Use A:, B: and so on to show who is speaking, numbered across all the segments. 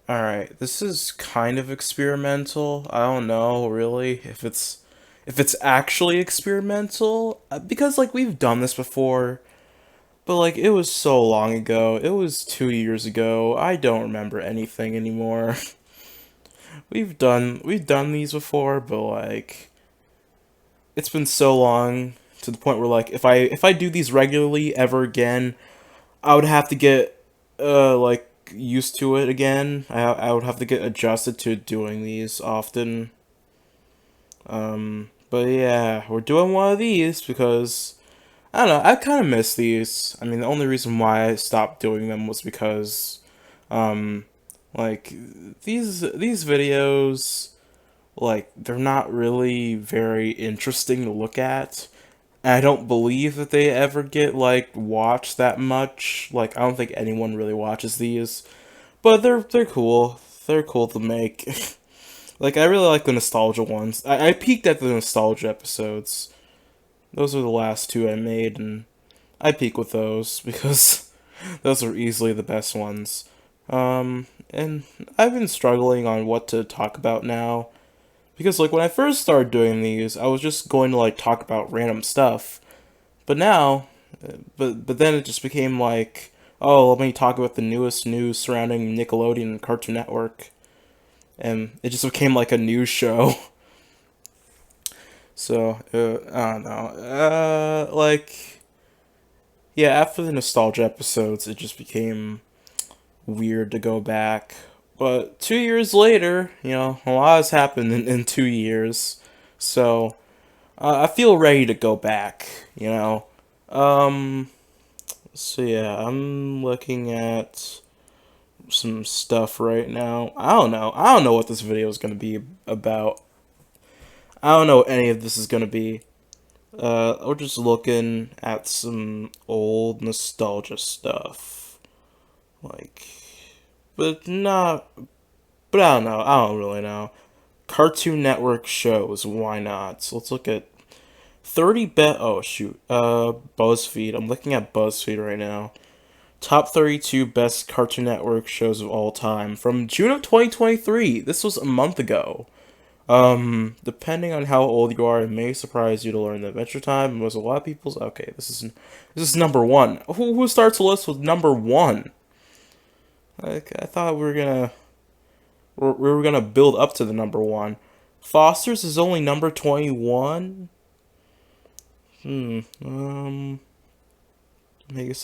A: Alright, this is kind of experimental. I don't know really if it's actually experimental because like we've done this before, but like it was so long ago. It was 2 years ago. I don't remember anything anymore. We've done these before, but like it's been so long to the point where like if I do these regularly ever again, I would have to get like used to it again. I would have to get adjusted to doing these often. But yeah, we're doing one of these because I don't know. I kind of miss these. I mean, the only reason why I stopped doing them was because um like these videos like they're not really very interesting to look at. I don't believe that they ever get like watched that much. Like I don't think anyone really watches these, but they're cool. They're cool to make. Like I really like the nostalgia ones. I peaked at the nostalgia episodes. Those are the last two I made, and I peak with those because those are easily the best ones. And I've been struggling on what to talk about now because like when I first started doing these, I was just going to like talk about random stuff. But now, but then it just became like, oh, let me talk about the newest news surrounding Nickelodeon and Cartoon Network, and it just became like a news show. So I don't know. Like yeah, after the nostalgia episodes, it just became weird to go back. But 2 years later, a lot has happened in 2 years, so I feel ready to go back. Um, So yeah, I'm looking at some stuff right now. I don't know. I don't know what this video is gonna be about. I don't know what any of this is gonna be. We're just looking at some old nostalgia stuff. Like, but not. But I don't know. I don't really know. Cartoon Network shows. Why not? So let's look at 30 bet. Oh shoot. BuzzFeed. I'm looking at BuzzFeed right now. Top 32 best Cartoon Network shows of all time from June of 2023. This was a month ago. Depending on how old you are, it may surprise you to learn that Adventure Time was a lot of people's. Okay, this is number one. Who starts a list with number one? Like I thought we were gonna build up to the number one. Foster's is only number 21. Megas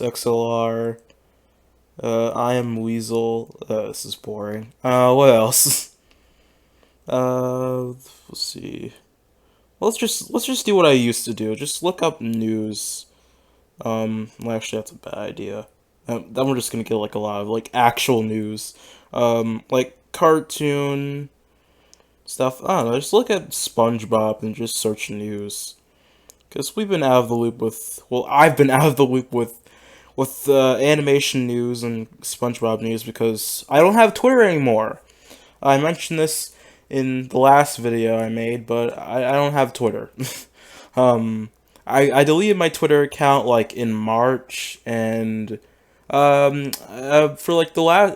A: XLR. I am Weasel. This is boring. What else? Let's see. Let's just do what I used to do. Just look up news. Well, actually, that's a bad idea. Then we're just gonna get like a lot of like actual news. Like cartoon stuff. I don't know. Just look at SpongeBob and just search news. Because we've been out of the loop with. Well, I've been out of the loop with animation news and SpongeBob news because I don't have Twitter anymore. I mentioned this in the last video I made, but I don't have Twitter. um, I deleted my Twitter account like in March, and for like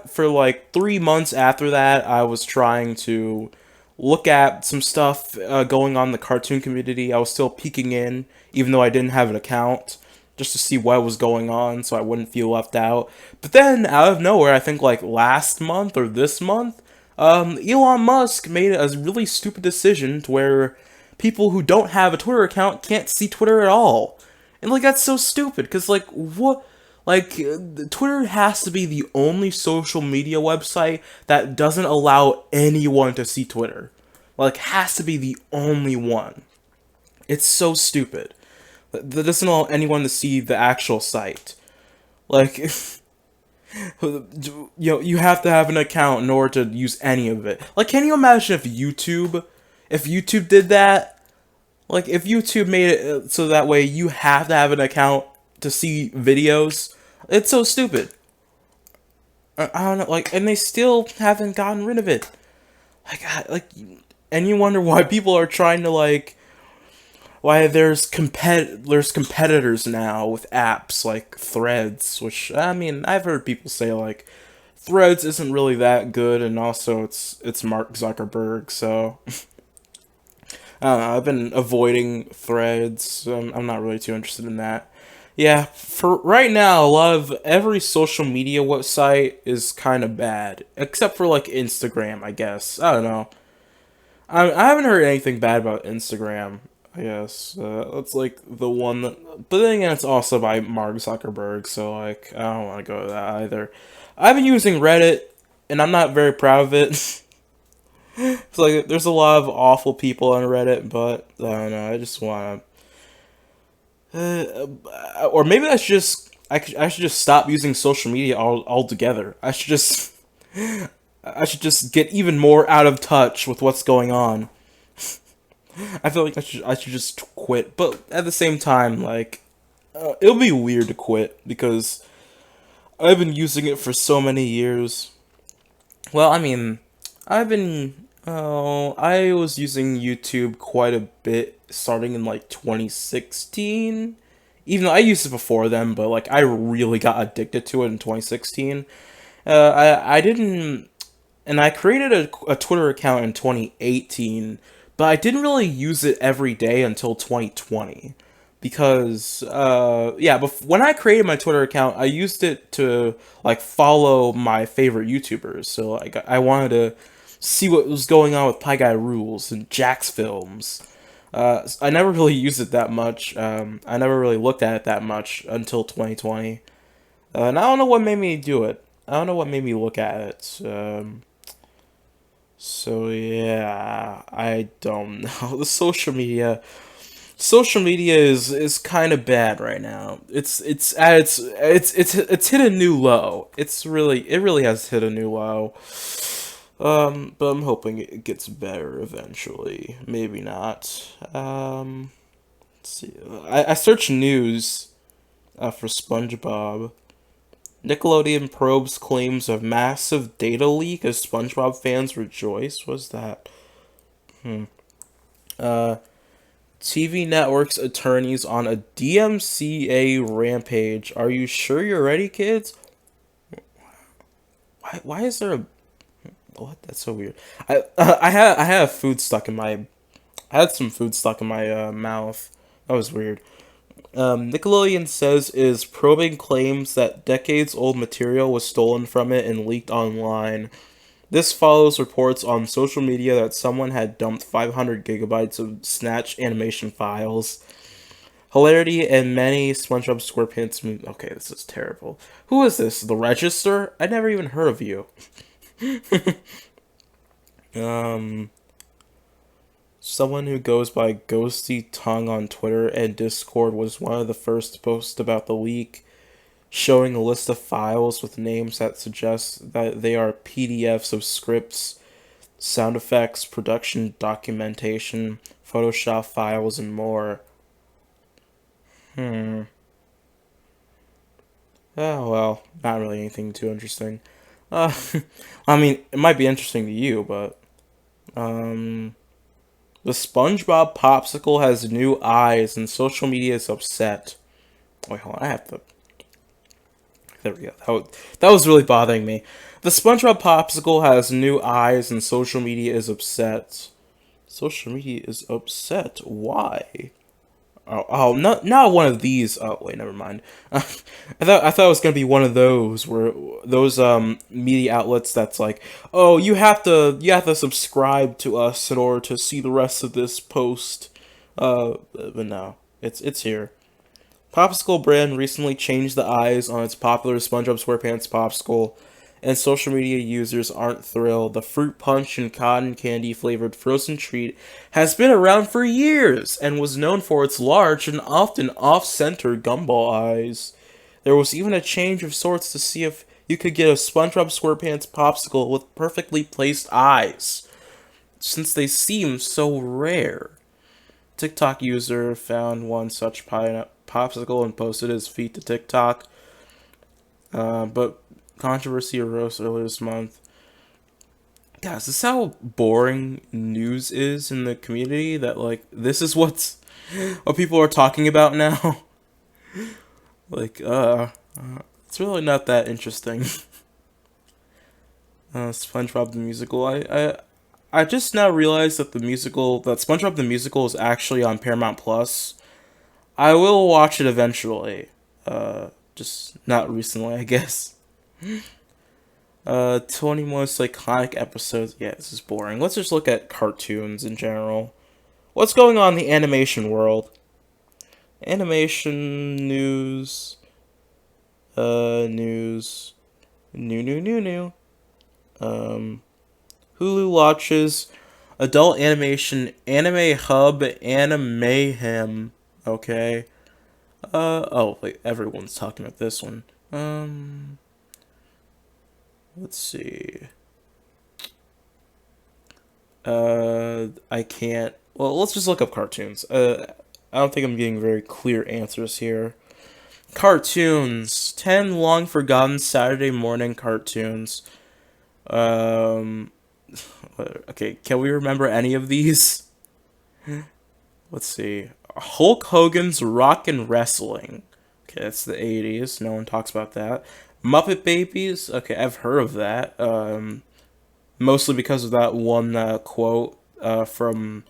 A: for like 3 months after that, I was trying to look at some stuff going on in the cartoon community. I was still peeking in, even though I didn't have an account, just to see what was going on, so I wouldn't feel left out. But then, out of nowhere, I think like last month or this month, Elon Musk made a really stupid decision to where people who don't have a Twitter account can't see Twitter at all. And like that's so stupid cuz like what like Twitter has to be the only social media website that doesn't allow anyone to see Twitter. Like has to be the only one. It's so stupid. That doesn't allow anyone to see the actual site. Like you have to have an account in order to use any of it. Like, can you imagine if YouTube did that? Like, if YouTube made it so that way you have to have an account to see videos, it's so stupid. I don't know, like, and they still haven't gotten rid of it. Like, and you wonder why people are trying to like why there's competitors now with apps like Threads, which I mean I've heard people say like Threads isn't really that good, and also it's Mark Zuckerberg, so I don't know. I've been avoiding Threads. I'm not really too interested in that. Yeah, for right now, a lot of every social media website is kind of bad, except for like Instagram, I guess. I don't know. I haven't heard anything bad about Instagram. I guess that's like the one that, but then again, it's also by Mark Zuckerberg, so like I don't want to go to that either. I've been using Reddit, and I'm not very proud of it. It's like there's a lot of awful people on Reddit, but I don't know. I just want to, or maybe I should just stop using social media altogether. I should just get even more out of touch with what's going on. I feel like I should just quit, but at the same time, like it'll be weird to quit because I've been using it for so many years. Well, I mean, I've been oh, I was using YouTube quite a bit starting in like 2016. Even though I used it before then, but like I really got addicted to it in 2016. I didn't, and I created a Twitter account in 2018, but I didn't really use it every day until 2020 because yeah, but when I created my Twitter account, I used it to like follow my favorite YouTubers. So like I wanted to see what was going on with Pie Guy Rules and Jack's Films. I never really used it that much. I never really looked at it that much until 2020. And I don't know what made me do it. I don't know what made me look at it. So yeah, I don't know. The social media is kind of bad right now. It's at it's hit a new low. It really has hit a new low. But I'm hoping it gets better eventually. Maybe not. Let's see. I searched news for SpongeBob. Nickelodeon probes claims of massive data leak as SpongeBob fans rejoice. What's that? Uh, TV network's attorneys on a DMCA rampage. Are you sure you're ready, kids? Why is there a what? That's so weird. I had food stuck in my I had some food stuck in my mouth. That was weird. Nickelodeon says is probing claims that decades old material was stolen from it and leaked online. This follows reports on social media that someone had dumped 500 gigabytes of snatched animation files. Hilarity and many SpongeBob SquarePants movies. Okay, this is terrible. Who is this? The Register? I never even heard of you. Um, Someone who goes by Ghosty Tongue on Twitter and Discord was one of the first to post about the leak, showing a list of files with names that suggest that they are PDFs of scripts, sound effects, production documentation, Photoshop files, and more. Hmm. Oh, well, not really anything too interesting. Uh, I mean, it might be interesting to you, but, um, the SpongeBob popsicle has new eyes and social media is upset. Wait, hold on, I have to. There we go. That was really bothering me. The SpongeBob popsicle has new eyes and social media is upset. Social media is upset. Why? Not one of these. Oh wait, never mind. I thought it was gonna be one of those where those media outlets that's like, oh, you have to subscribe to us in order to see the rest of this post. But no, it's here. Popsicle brand recently changed the eyes on its popular SpongeBob SquarePants popsicle, and social media users aren't thrilled. The fruit punch and cotton candy flavored frozen treat has been around for years and was known for its large and often off-center gumball eyes. There was even a change of sorts to see if you could get a SpongeBob SquarePants popsicle with perfectly placed eyes, since they seem so rare. TikTok user found one such popsicle and posted his feed to TikTok. But controversy arose earlier this month. Guys, this is how boring news is in the community. That like this is what people are talking about now. like, it's really not that interesting. SpongeBob the musical. I just now realized that that SpongeBob the musical is actually on Paramount Plus. I will watch it eventually. Just not recently, I guess. 20 most iconic episodes. Yeah, this is boring. Let's just look at cartoons in general. What's going on in the animation world? Animation news. News. New. Um, Hulu launches adult animation anime hub Animehem. Okay. Oh wait, everyone's talking about this one. Let's see. I can't. Well, let's just look up cartoons. I don't think I'm getting very clear answers here. Cartoons. 10 long forgotten Saturday morning cartoons. Um, okay, can we remember any of these? Let's see. Hulk Hogan's Rock and Wrestling. Okay, that's the 80s. No one talks about that. Muppet Babies. Okay, I've heard of that. Mostly because of that one quote from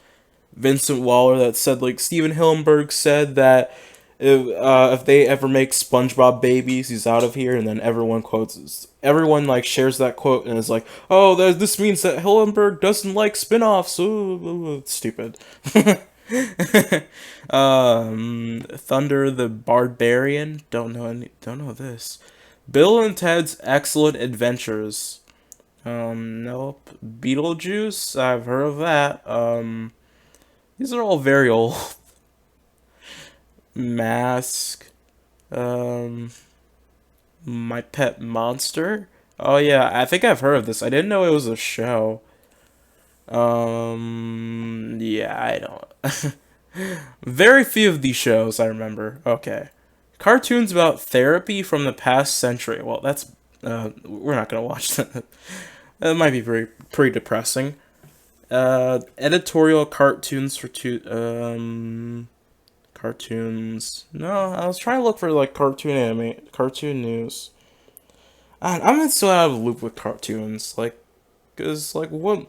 A: Vincent Waller that said, like, Steven Hillenburg said that if they ever make SpongeBob babies, he's out of here. And then everyone like shares that quote and is like, oh, this means that Hillenburg doesn't like spin-offs. Ooh, stupid. Thunder the Barbarian. Don't know this. Bill and Ted's Excellent Adventures. Nope. Beetlejuice. I've heard of that. These are all very old. Mask. Um, My Pet Monster. Oh yeah, I think I've heard of this. I didn't know it was a show. Yeah, I don't. Very few of these shows I remember. Okay. Cartoons about therapy from the past century. Well, that's we're not gonna watch that. That might be pretty depressing. Editorial cartoons for cartoons. No, I was trying to look for like cartoon news. I'm still out of the loop with cartoons, like, cause like what,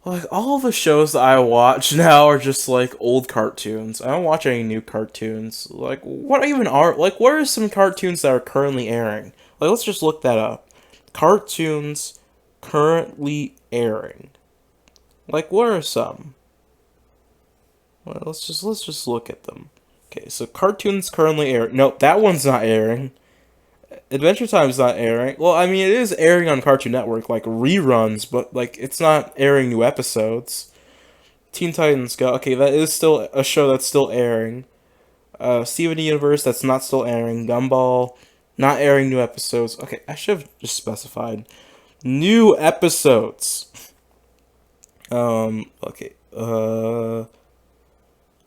A: like all the shows that I watch now are just like old cartoons. I don't watch any new cartoons. Like, what are some cartoons that are currently airing? Like, let's just look that up. Cartoons currently airing. Like, what are some? Well, let's just look at them. Okay, so cartoons currently airing. No, that one's not airing. Adventure Time's not airing. Well, I mean, it is airing on Cartoon Network, like reruns, but like it's not airing new episodes. Teen Titans Go. Okay, that is still a show that's still airing. Steven Universe, that's not still airing. Gumball, not airing new episodes. Okay, I should have just specified new episodes. Okay.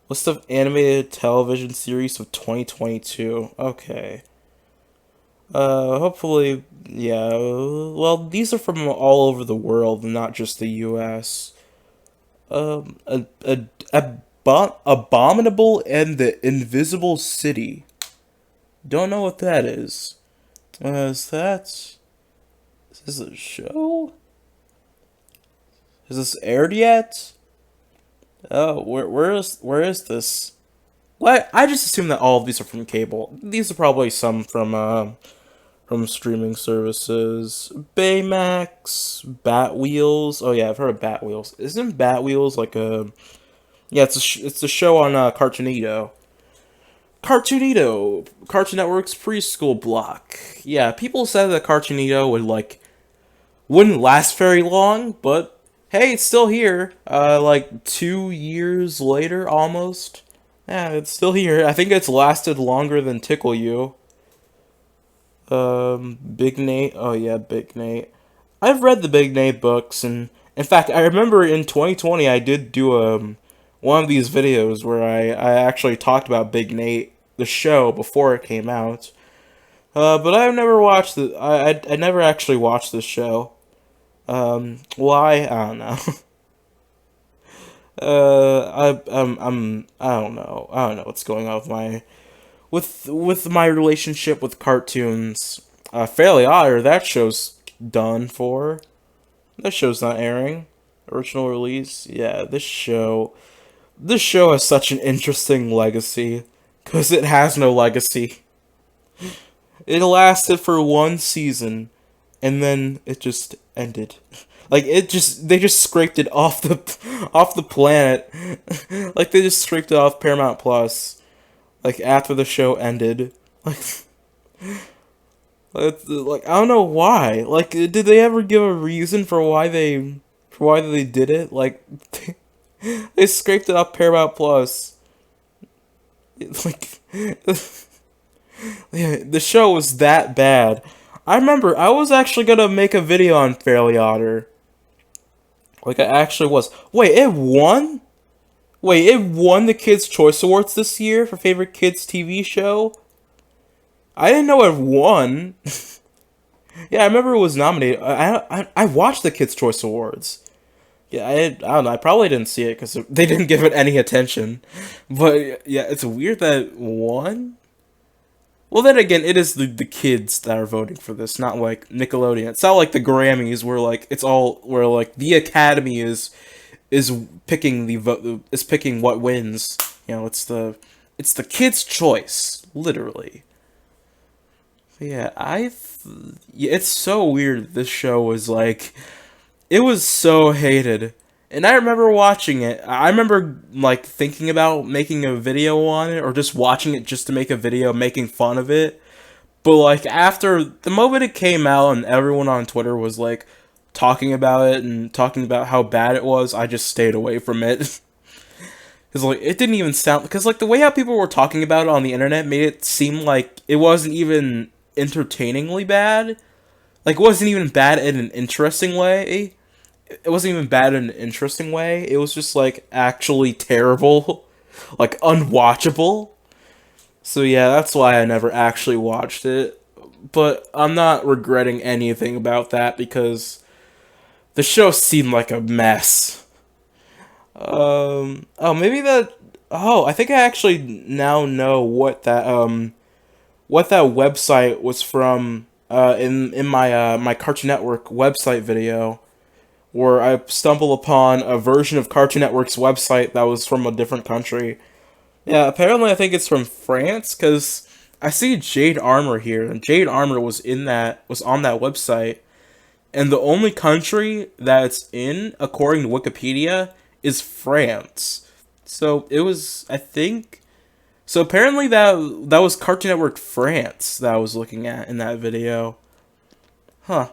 A: List of animated television series of 2022. Okay. Hopefully, yeah. Well, these are from all over the world, not just the U.S. Abominable and the Invisible City. Don't know what that is. Is this a show? Is this aired yet? Oh, where is this? What? I just assume that all of these are from cable. These are probably some from streaming services. Baymax, Bat Wheels. Oh yeah, I've heard of Bat Wheels. Isn't Bat Wheels like a? Yeah, it's a show on Cartoonito. Cartoonito, Cartoon Network's preschool block. Yeah, people said that Cartoonito wouldn't last very long, but hey, it's still here. Like 2 years later, almost. Yeah, it's still here. I think it's lasted longer than Tickle You. Big Nate. Oh yeah, Big Nate. I've read the Big Nate books, and in fact, I remember in 2020 I did do one of these videos where I actually talked about Big Nate, the show, before it came out. But I've never watched I never actually watched this show. Why? I don't know. I don't know. I don't know what's going on with my relationship with cartoons. Fairly Odd, that show's done for. That show's not airing. Original release, yeah. This show has such an interesting legacy because it has no legacy. It lasted for one season, and then it just ended. Like they just scraped it off off the planet. Like they just scraped it off Paramount Plus. Like after the show ended. Like like I don't know why. Like did they ever give a reason for why they did it? Like they scraped it off Paramount Plus. Like yeah, the show was that bad. I remember I was actually gonna make a video on Fairly Otter. Like I actually was. Wait, it won? Wait, it won the Kids' Choice Awards this year for favorite kids TV show? I didn't know it won. Yeah, I remember it was nominated. I watched the Kids' Choice Awards. Yeah, I don't know. I probably didn't see it because they didn't give it any attention. But yeah, it's weird that it won. Well, then again, it is the kids that are voting for this, not like Nickelodeon. It's not like the Grammys where like it's all where like the Academy is picking is picking what wins. You know, it's the kids' choice, literally. Yeah, yeah, it's so weird. This show was like it was so hated. And I remember watching it. I remember like thinking about making a video on it or just watching it just to make a video making fun of it. But like after the moment it came out and everyone on Twitter was like talking about it and talking about how bad it was, I just stayed away from it. Cuz like it didn't even sound cuz like the way how people were talking about it on the internet made it seem like it wasn't even entertainingly bad. Like it wasn't even bad in an interesting way. It wasn't even bad in an interesting way. It was just like actually terrible, like unwatchable. So yeah, that's why I never actually watched it. But I'm not regretting anything about that because the show seemed like a mess. Oh, maybe that. Oh, I think I actually now know what that website was from. In my my Cartoon Network website video, where I stumbled upon a version of Cartoon Network's website that was from a different country. Yeah, apparently I think it's from France because I see Jade Armor here, and Jade Armor was on that website, and the only country that it's in, according to Wikipedia, is France. So it was, I think. So apparently that was Cartoon Network France that I was looking at in that video. Huh.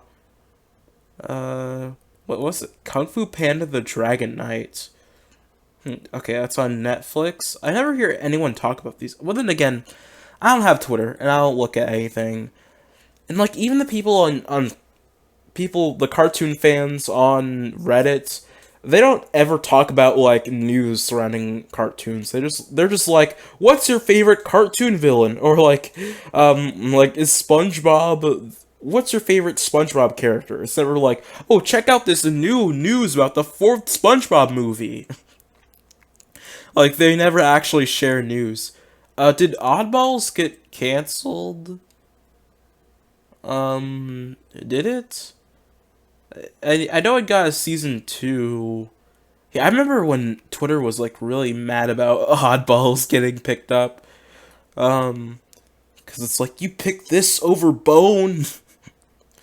A: Uh, what was it? Kung Fu Panda: The Dragon Knight. Okay, that's on Netflix. I never hear anyone talk about these. Well, then again, I don't have Twitter and I don't look at anything. And like even the people on people the cartoon fans on Reddit, they don't ever talk about like news surrounding cartoons. They're just like, "What's your favorite cartoon villain?" Or like is SpongeBob what's your favorite SpongeBob character? Instead of like, "Oh, check out this new news about the fourth SpongeBob movie." Like they never actually share news. Did Oddballs get canceled? Did it? I know it got a season 2. Yeah, I remember when Twitter was like really mad about Oddballs getting picked up. Cause it's like you picked this over Bone.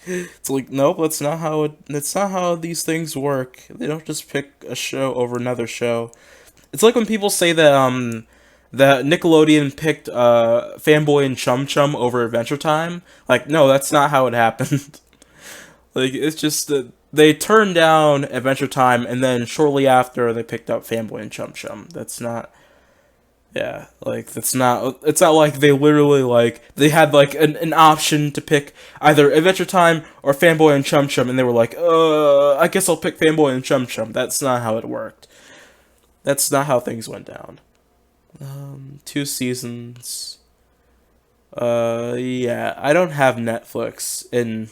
A: It's like nope, that's not how these things work. They don't just pick a show over another show. It's like when people say that Nickelodeon picked Fanboy and Chum Chum over Adventure Time. Like no, that's not how it happened. Like it's just that they turned down Adventure Time and then shortly after they picked up Fanboy and Chum Chum. That's not yeah, like that's not it's not like they literally like they had like an option to pick either Adventure Time or Fanboy and Chum Chum and they were like, I guess I'll pick Fanboy and Chum Chum. That's not how it worked. That's not how things went down. 2 seasons. Yeah, I don't have Netflix, and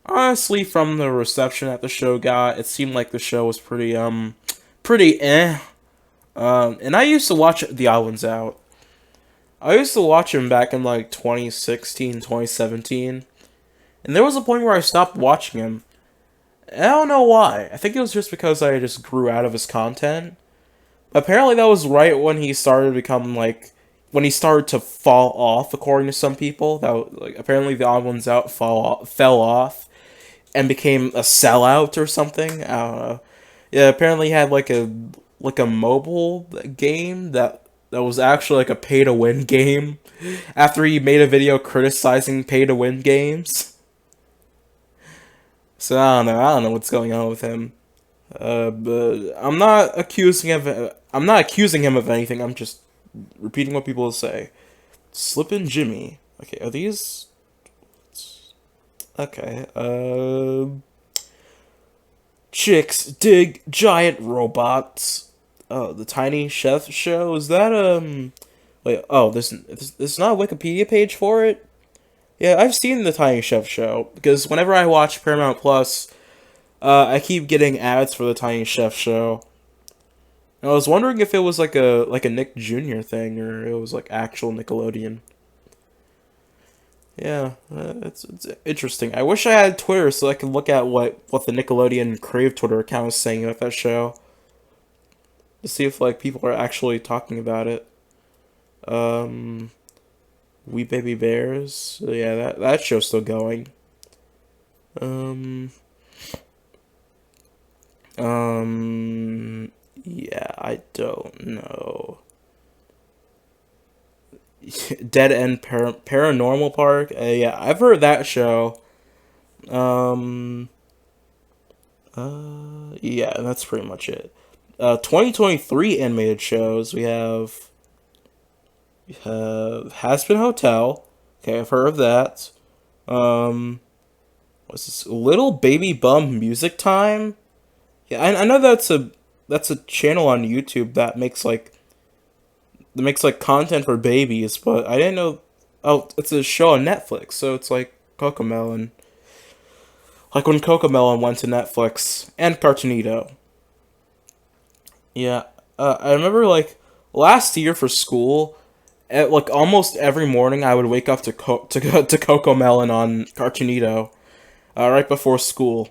A: honestly, from the reception that the show got, it seemed like the show was pretty eh. And I used to watch The Odd Ones Out. I used to watch him back in like 2016, 2017. And there was a point where I stopped watching him. I don't know why. I think it was just because I just grew out of his content. Apparently, that was right when he started to become like when he started to fall off. According to some people, that like apparently the odd ones out fell off and became a sellout or something. I don't know. Yeah, apparently he had like a mobile game that was actually like a pay to win game. After he made a video criticizing pay to win games. So I don't know. I don't know what's going on with him. But I'm not accusing him of anything. I'm just repeating what people say. Slippin' Jimmy. Okay, are these? Okay. Chicks dig giant robots. Oh, the Tiny Chef show. Is that Wait. Oh, there's not a Wikipedia page for it. Yeah, I've seen the Tiny Chef show because whenever I watch Paramount Plus, I keep getting ads for the Tiny Chef show. I was wondering if it was like a Nick Jr. thing or it was like actual Nickelodeon. Yeah, it's interesting. I wish I had Twitter so I could look at what the Nickelodeon Crave Twitter account is saying about that show to see if like people are actually talking about it. Um, We Baby Bears. So, yeah, that show's still going. Um, yeah, I don't know. Dead End Paranormal Park. Yeah, I've heard that show. Um, yeah, that's pretty much it. 2023 animated shows. We have Has Been Hotel. Okay, I've heard of that. Um, what's this? Little Baby Bum Music Time. Yeah, I know that's a channel on YouTube that makes like content for babies, but I didn't know. Oh, it's a show on Netflix, so it's like Cocomelon. Like when Cocomelon went to Netflix and Cartoonito. Yeah, I remember like last year for school, at like almost every morning I would wake up to go to Cocomelon on Cartoonito, right before school.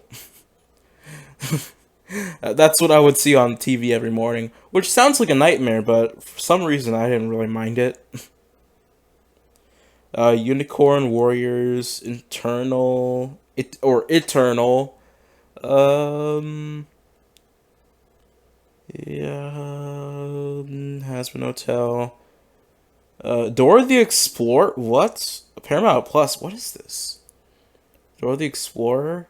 A: That's what I would see on TV every morning, which sounds like a nightmare, but for some reason I didn't really mind it. Unicorn Warriors, Eternal. Um, yeah, Has Been Hotel. Dora the Explorer. What? Paramount Plus. What is this? Dora the Explorer.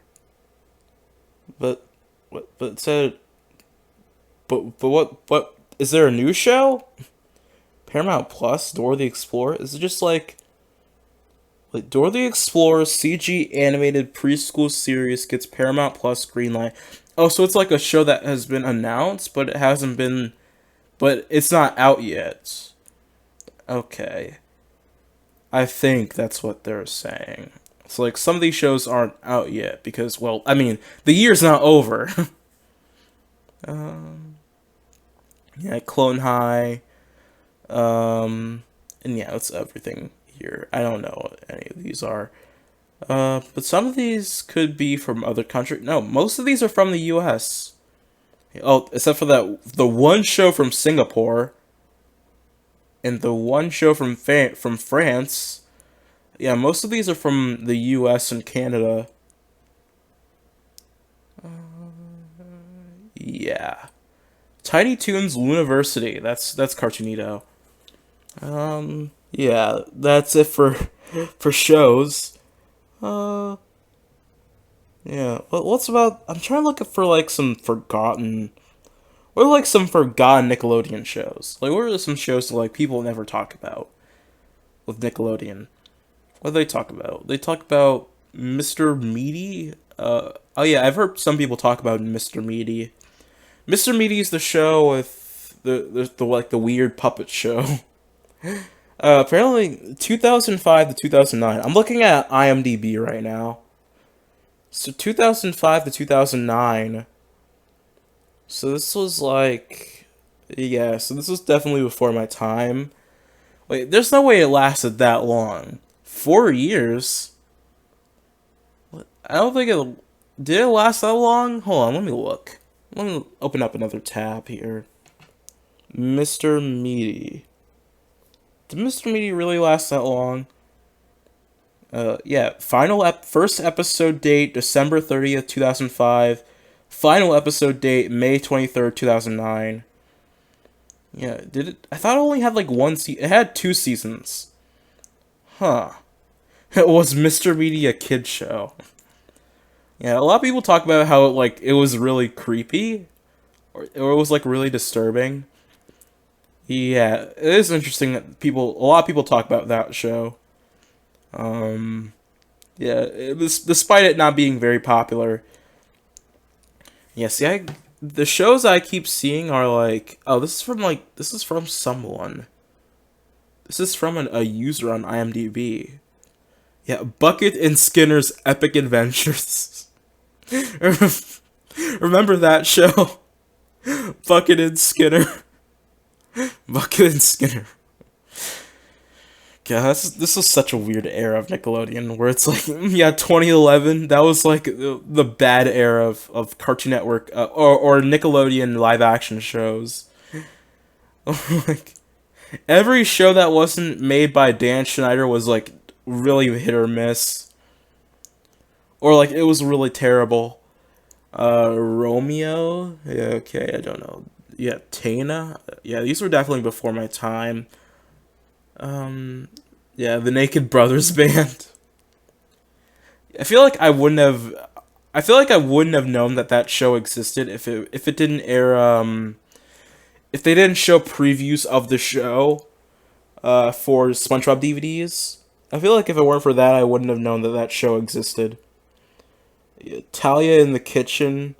A: But what? But it said. But what? What is there a new show? Paramount Plus. Dora the Explorer. Is it just like Dora the Explorer CG animated preschool series gets Paramount Plus greenlight. Oh, so it's like a show that has been announced, but it hasn't been, but it's not out yet. Okay, I think that's what they're saying. So like some of these shows aren't out yet because, well, I mean, the year's not over. um, yeah, Clone High, and yeah, that's everything here. I don't know what any of these are. But some of these could be from other countries. No, most of these are from the U.S. Oh, except for the one show from Singapore and the one show from France. Yeah, most of these are from the U.S. and Canada. Yeah, Tiny Toons University. That's Cartoonito. Yeah, that's it for for shows. Uh, yeah. What's about? I'm trying to look for like some forgotten. What are like some forgotten Nickelodeon shows? Like, what are some shows that like people never talk about with Nickelodeon? What do they talk about? They talk about Mr. Meaty. Oh yeah, I've heard some people talk about Mr. Meaty. Mr. Meaty is the show with the like the weird puppet show. Apparently 2005 to 2009. I'm looking at IMDb right now. So 2005 to 2009. So this was like, yeah, so this was definitely before my time. Wait, there's no way it lasted that long. 4 years? I don't think it did it last that long. Hold on, let me look. Let me open up another tab here. Mr. Meaty. Did Mr. Meaty really last that long? Yeah. First episode date December 30th, 2005. Final episode date May 23rd, 2009. Yeah, did it? I thought it only had like one It had two seasons. Huh. It was Mr. Meaty a kid show. Yeah, a lot of people talk about how it was really creepy, or it was like really disturbing. Yeah, it is interesting that a lot of people talk about that show. Um, yeah, despite it not being very popular. Yeah, see, the shows I keep seeing are like, oh, this is from someone. This is from a user on IMDb. Yeah, Bucket and Skinner's Epic Adventures. Remember that show? Bucket and Skinner. Bucket and Skinner. Yeah, this was such a weird era of Nickelodeon where it's like, yeah, 2011, that was like the bad era of Cartoon Network or Nickelodeon live action shows. Like, every show that wasn't made by Dan Schneider was like really hit or miss. Or like it was really terrible. Romeo? Yeah, okay, I don't know. Yeah, Tana? Yeah, these were definitely before my time. Um, yeah, the Naked Brothers Band. I feel like I wouldn't have. I feel like I wouldn't have known that that show existed if it didn't air. If they didn't show previews of the show, for SpongeBob DVDs. I feel like if it weren't for that, I wouldn't have known that that show existed. Yeah, Talia in the Kitchen.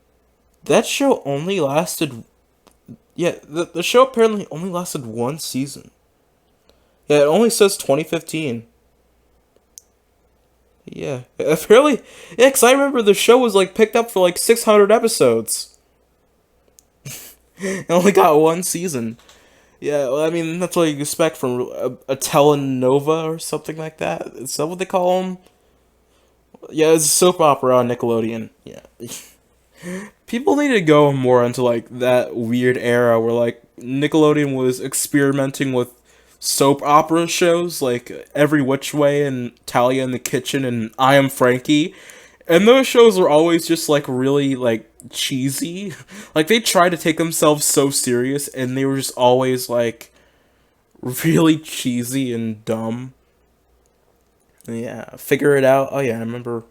A: That show only lasted. Yeah, the show apparently only lasted one season. Yeah, it only says 2015. Yeah, apparently, yeah, because I remember the show was like picked up for like 600 episodes. It only got one season. Yeah, well, I mean, that's what you expect from a telenova or something like that. Is that what they call them? Yeah, it's a soap opera on Nickelodeon. Yeah. People need to go more into like that weird era where like Nickelodeon was experimenting with soap opera shows like Every Which Way and Talia in the Kitchen and I Am Frankie. And those shows were always just like really like cheesy. Like they tried to take themselves so serious and they were just always like really cheesy and dumb. Yeah, Figure It Out. Oh yeah, I remember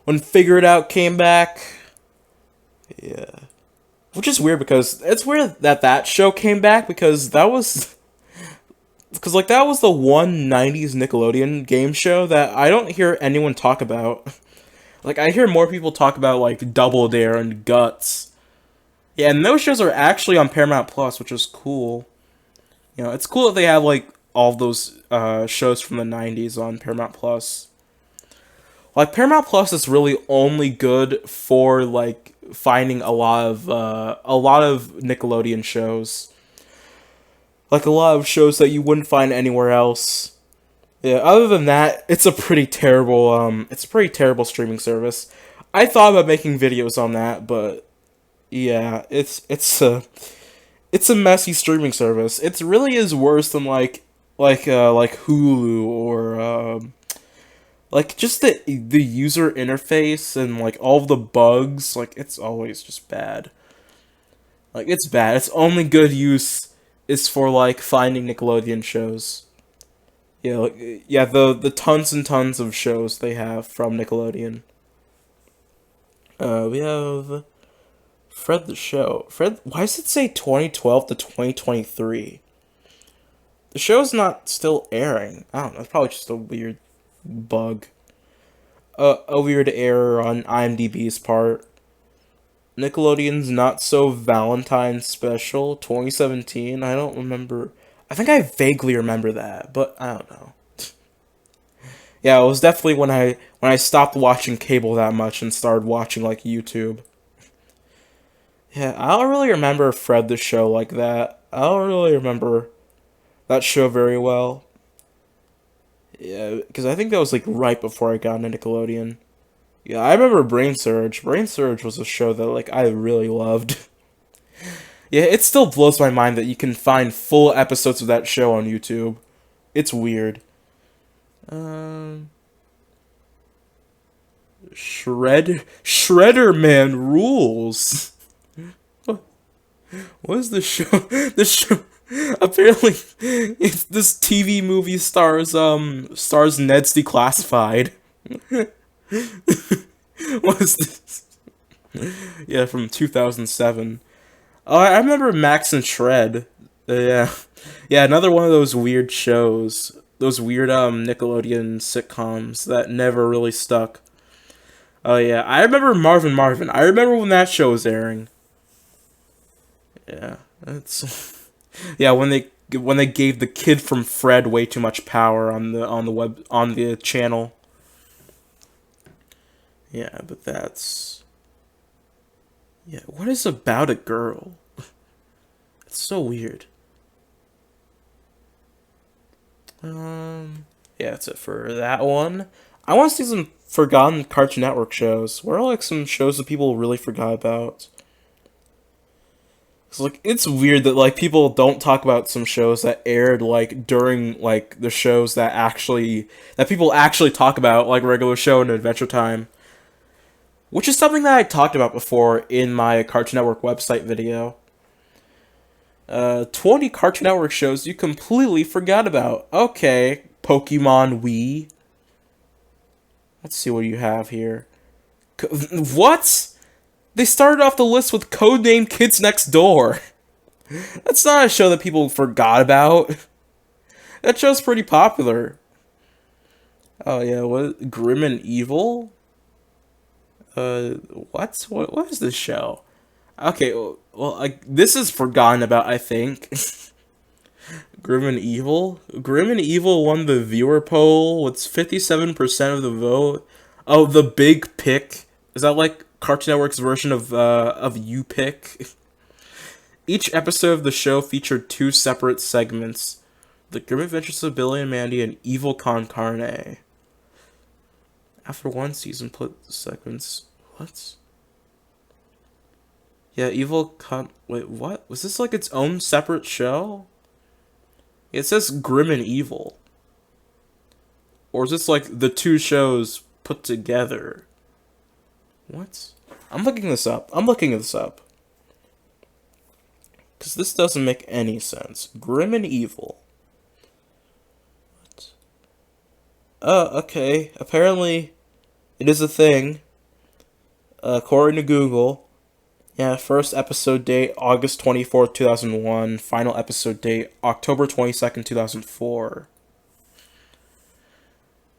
A: when Figure It Out came back. Yeah. Which is weird because it's weird that that show came back because that was the one '90s Nickelodeon game show that I don't hear anyone talk about. Like I hear more people talk about like Double Dare and Guts. Yeah, and those shows are actually on Paramount Plus, which is cool. You know, it's cool that they have like all those shows from the '90s on Paramount Plus. Like Paramount Plus is really only good for like finding a lot of Nickelodeon shows. Like a lot of shows that you wouldn't find anywhere else. Yeah, other than that, it's a pretty terrible streaming service. I thought about making videos on that, but yeah, it's a messy streaming service. It really is worse than like Hulu or like just the user interface and like all of the bugs, like it's always just bad. Like it's bad. Its only good use is for like finding Nickelodeon shows. Yeah, yeah, the tons and tons of shows they have from Nickelodeon. We have Fred the Show. Fred, why does it say 2012 to 2023? The show's not still airing. I don't know. It's probably just a weird bug. A weird error on IMDb's part. Nickelodeon's Not So Valentine Special 2017. I don't remember. I think I vaguely remember that, but I don't know. Yeah, it was definitely when I stopped watching cable that much and started watching like YouTube. Yeah, I don't really remember Fred the Show like that. I don't really remember that show very well. Yeah, because I think that was like right before I got into Nickelodeon. Yeah, I remember Brain Surge. Brain Surge was a show that like I really loved. Yeah, it still blows my mind that you can find full episodes of that show on YouTube. It's weird. Um, Shredder Man rules. What is this show? This show apparently this TV movie stars Ned's Declassified. What is this? Yeah, from 2007. Oh, I remember Max and Shred. Yeah, yeah, another one of those weird shows. Those weird Nickelodeon sitcoms that never really stuck. Oh yeah, I remember Marvin Marvin. I remember when that show was airing. Yeah, that's yeah when they gave the kid from Fred way too much power on the web on the channel. Yeah, but that's yeah. What is about a girl? It's so weird. Yeah, that's it for that one. I want to see some forgotten Cartoon Network shows. What are like some shows that people really forgot about? It's like it's weird that like people don't talk about some shows that aired like during like the shows that people actually talk about like regular show and Adventure Time, which is something that I talked about before in my Cartoon Network website video. 20 Cartoon Network shows you completely forgot about. Okay, Pokemon Wii. Let's see what you have here. What? They started off the list with Codename Kids Next Door. That's not a show that people forgot about. That show's pretty popular. Oh yeah, what? Grim and Evil? What? What is this show? Okay, well, like this is forgotten about, I think. Grim and Evil? Grim and Evil won the viewer poll with 57% of the vote. Oh, the Big Pick. Is that like Cartoon Network's version of You Pick? Each episode of the show featured two separate segments: The Grim Adventures of Billy and Mandy and Evil Con Carne. After one season, put the segments. What? Yeah, Evil Con. Wait, what? Was this like its own separate show? It says Grim and Evil. Or is this like the two shows put together? What? I'm looking this up. I'm looking this up. Because this doesn't make any sense. Grim and Evil. What? Okay. Apparently, it is a thing. According to Google. Yeah, first episode date, August 24th, 2001. Final episode date, October 22nd, 2004.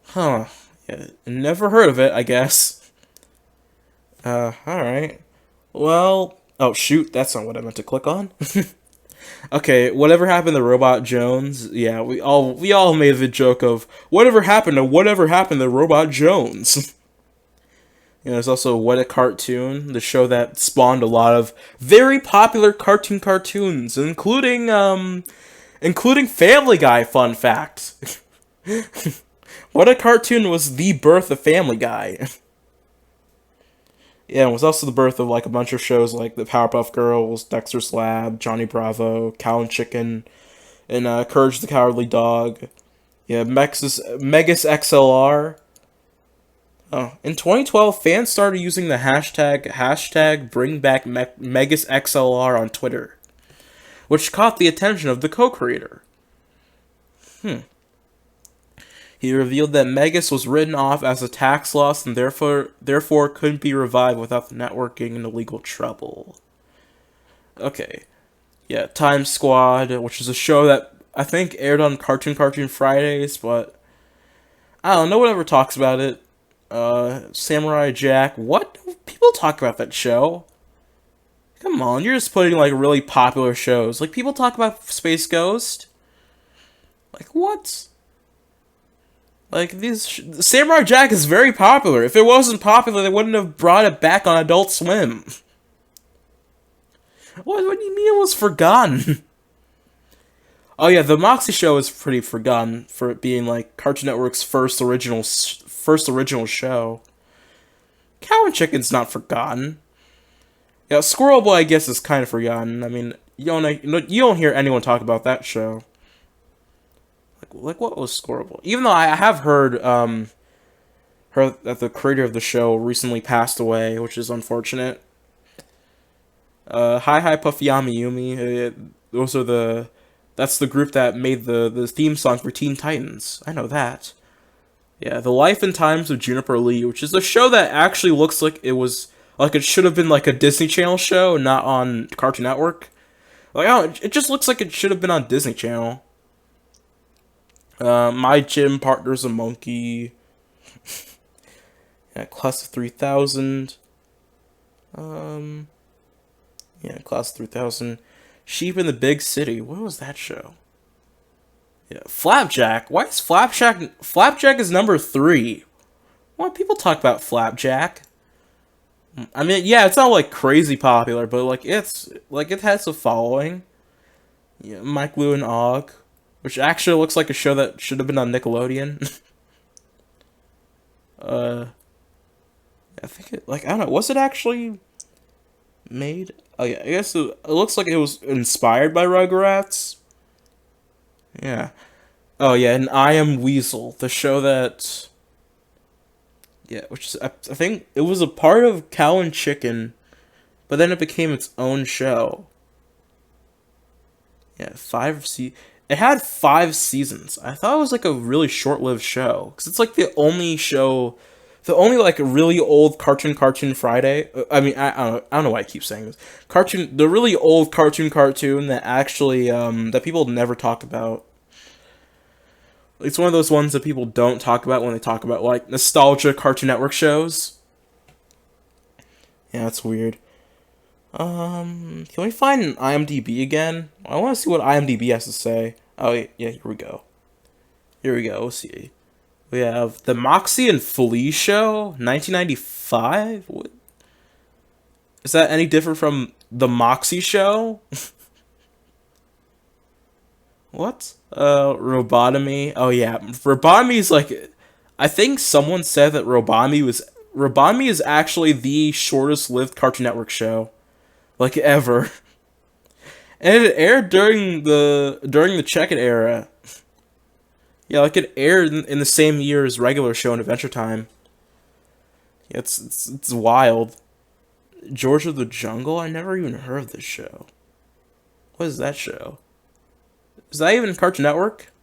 A: Huh. Yeah, never heard of it, I guess. Alright. Well, oh shoot, that's not what I meant to click on. Okay, whatever happened to Robot Jones? Yeah, we all made the joke of whatever happened to Robot Jones. There's also What a Cartoon, the show that spawned a lot of very popular cartoons, including Family Guy, fun fact. What a Cartoon was the birth of Family Guy. Yeah, it was also the birth of like a bunch of shows like the Powerpuff Girls, Dexter's Lab, Johnny Bravo, Cow and Chicken, and Courage the Cowardly Dog. Yeah, Megas XLR. Oh, in 2012, fans started using the hashtag Bring Back Megas XLR on Twitter, which caught the attention of the co-creator. He revealed that Megas was written off as a tax loss and therefore couldn't be revived without the network getting into legal trouble. Okay. Yeah, Time Squad, which is a show that I think aired on Cartoon Fridays, but I don't know, no one ever talks about it. Samurai Jack. What? People talk about that show. Come on, you're just putting like really popular shows. Like people talk about Space Ghost. Like what? Like Samurai Jack is very popular. If it wasn't popular, they wouldn't have brought it back on Adult Swim. What do you mean it was forgotten? Oh yeah, the Moxie show is pretty forgotten for it being like Cartoon Network's first original show. Cow and Chicken's not forgotten. Yeah, Squirrel Boy, I guess, is kind of forgotten. I mean, you don't hear anyone talk about that show. Like what was Squirrel Boy? Even though I have heard that the creator of the show recently passed away, which is unfortunate. Hi Hi Puffy Yami Yumi. Those are that's the group that made the theme song for Teen Titans. I know that. Yeah, The Life and Times of Juniper Lee, which is a show that actually looks like it should have been like a Disney Channel show, not on Cartoon Network. Like, I don't, it just looks like it should have been on Disney Channel. My Gym Partner's a Monkey. Yeah, Class of 3000. Um, yeah, Class of 3000. Sheep in the Big City. What was that show? Yeah, Flapjack. Why is Flapjack? Flapjack is number 3. Why people talk about Flapjack? I mean, yeah, it's not like crazy popular, but like it has a following. Yeah, Mike Lou and Og, which actually looks like a show that should have been on Nickelodeon. uh, I think I don't know. Was it actually made? Oh yeah, I guess it looks like it was inspired by Rugrats. Yeah. Oh yeah, and I Am Weasel, the show that yeah, which is, I think it was a part of Cow and Chicken, but then it became its own show. Yeah, it had 5 seasons. I thought it was like a really short-lived show because it's like the only like really old Cartoon Friday. I mean, I don't know why I keep saying this. The really old cartoon that actually that people never talk about. It's one of those ones that people don't talk about when they talk about like nostalgia Cartoon Network shows. Yeah, that's weird. Can we find IMDb again? I want to see what IMDb has to say. Oh, yeah, here we go. Here we go. We'll see. We have The Moxie and Flea Show, 1995? What? Is that any different from The Moxie Show? What? Robotomy. Oh, yeah. Robotomy is like... I think someone said that Robotomy is actually the shortest lived Cartoon Network show. Like, ever. And it aired during the Check-It era. Yeah, like it aired in the same year as regular show in Adventure Time. Yeah, it's wild. George of the Jungle? I never even heard of this show. What is that show? Is that even Cartoon Network?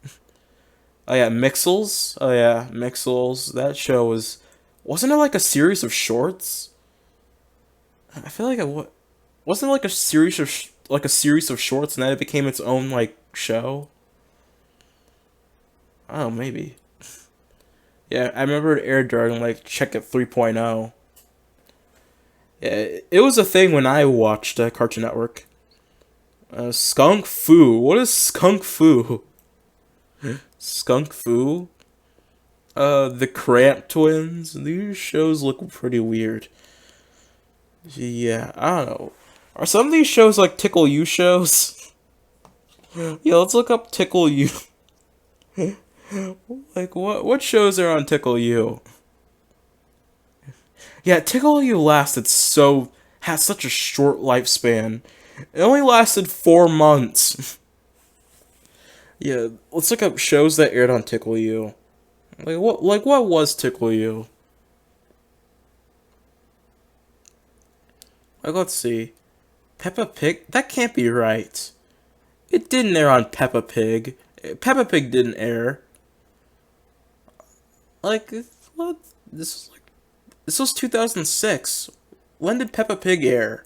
A: Oh yeah, Mixels. Oh yeah, Mixels. That show wasn't it like a series of shorts? I feel like wasn't it like a series of shorts and then it became its own like show? Oh, maybe. Yeah, I remember it aired during like Check It 3.0. Yeah, it was a thing when I watched Cartoon Network. Skunk Fu. What is Skunk Fu? Skunk Fu? The Cramp Twins. These shows look pretty weird. Yeah, I don't know. Are some of these shows like Tickle You shows? Yeah, let's look up Tickle You. Like what shows are on Tickle You? Yeah, Tickle You has such a short lifespan. It only lasted 4 months. Yeah, let's look up shows that aired on Tickle You. What was Tickle You? Like, let's see. Peppa Pig? That can't be right. It didn't air on Peppa Pig. Peppa Pig didn't air. Like, what? This was 2006. When did Peppa Pig air?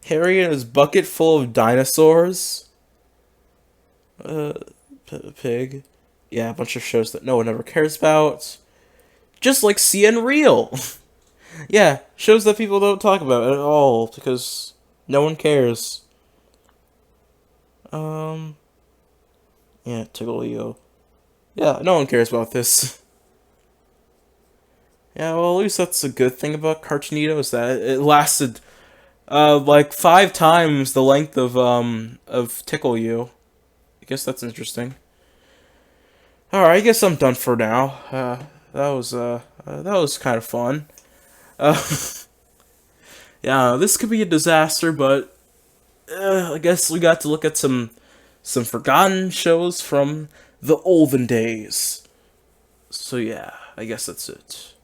A: Harry and his bucket full of dinosaurs? Peppa Pig. Yeah, a bunch of shows that no one ever cares about. Just like CN Real. Yeah, shows that people don't talk about at all because no one cares. Yeah, Tickle You. Yeah, no one cares about this. Yeah, well, at least that's a good thing about Cartoonito is that it lasted, like 5 times the length of Tickle You. I guess that's interesting. Alright, I guess I'm done for now. That was That was kind of fun. Uh, yeah, this could be a disaster, but I guess we got to look at some forgotten shows from the olden days. So yeah, I guess that's it.